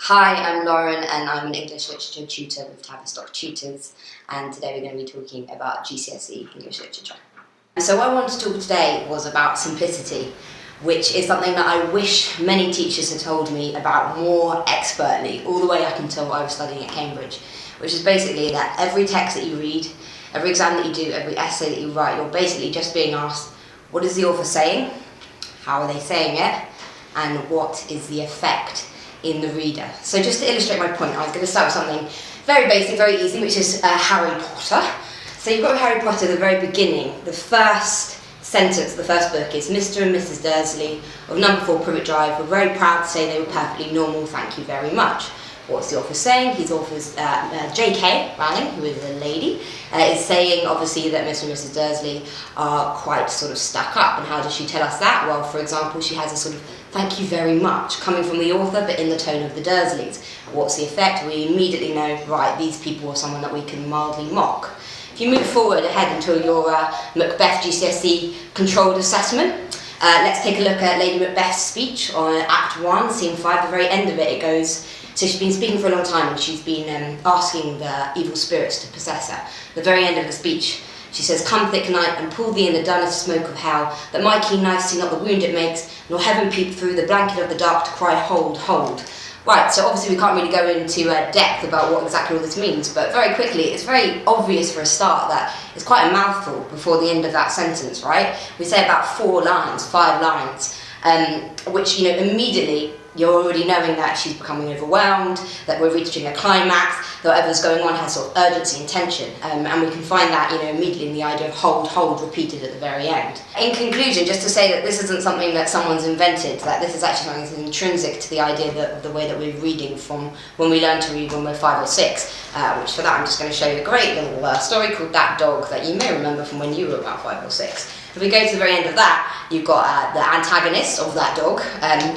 Hi, I'm Lauren and I'm an English literature tutor with Tavistock Tutors, and today we're going to be talking about GCSE English literature. So what I wanted to talk today was about simplicity, which is something that I wish many teachers had told me about more expertly, all the way up until I was studying at Cambridge, which is basically that every text that you read, every exam that you do, every essay that you write, you're basically just being asked, what is the author saying, how are they saying it, and what is the effect in the reader. So just to illustrate my point, I was going to start with something very basic, very easy, which is Harry Potter. So you've got Harry Potter at the very beginning. The first sentence of the first book is Mr. and Mrs. Dursley of number 4 Privet Drive were very proud to say they were perfectly normal, thank you very much. What's the author saying? His author's J.K. Rowling, who is a lady, is saying obviously that Mr. and Mrs. Dursley are quite sort of stuck up. And how does she tell us that? Well, for example, she has a sort of thank you very much coming from the author, but in the tone of the Dursleys. What's the effect? We immediately know, right, these people are someone that we can mildly mock. If you move forward ahead until your Macbeth GCSE controlled assessment, let's take a look at Lady Macbeth's speech on Act 1, Scene 5. At the very end of it, it goes, so she's been speaking for a long time and she's been asking the evil spirits to possess her. At the very end of the speech, she says, come thick night and pull thee in the dunnest smoke of hell, that my keen knife see not the wound it makes, nor heaven peep through the blanket of the dark to cry, hold, hold. Right, so obviously we can't really go into depth about what exactly all this means, but very quickly, it's very obvious for a start that it's quite a mouthful before the end of that sentence, right? We say about 4 lines, 5 lines, which, immediately you're already knowing that she's becoming overwhelmed, that we're reaching a climax, that whatever's going on has sort of urgency and tension, and we can find that immediately in the idea of hold, hold repeated at the very end. In conclusion, just to say that this isn't something that someone's invented, that this is actually something that's intrinsic to the idea that the way that we're reading from when we learn to read when we're 5 or 6, which for that I'm just going to show you a great little story called That Dog that you may remember from when you were about 5 or 6. If we go to the very end of that, you've got the antagonist of that dog,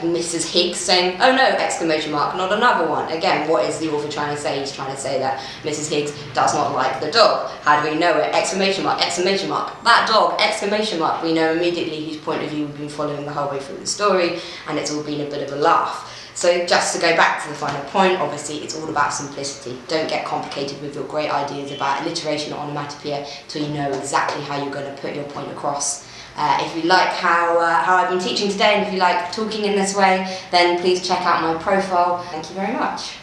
Mrs. Higgs, saying, oh no, exclamation mark, not another one. Again, what is the author trying to say? He's trying to say that Mrs. Higgs does not like the dog. How do we know it? Exclamation mark, exclamation mark. That dog, exclamation mark. We know immediately whose point of view we've been following the whole way through the story, and it's all been a bit of a laugh. So just to go back to the final point, obviously it's all about simplicity. Don't get complicated with your great ideas about alliteration or onomatopoeia till you know exactly how you're going to put your point across. If you like how I've been teaching today, and if you like talking in this way, then please check out my profile. Thank you very much.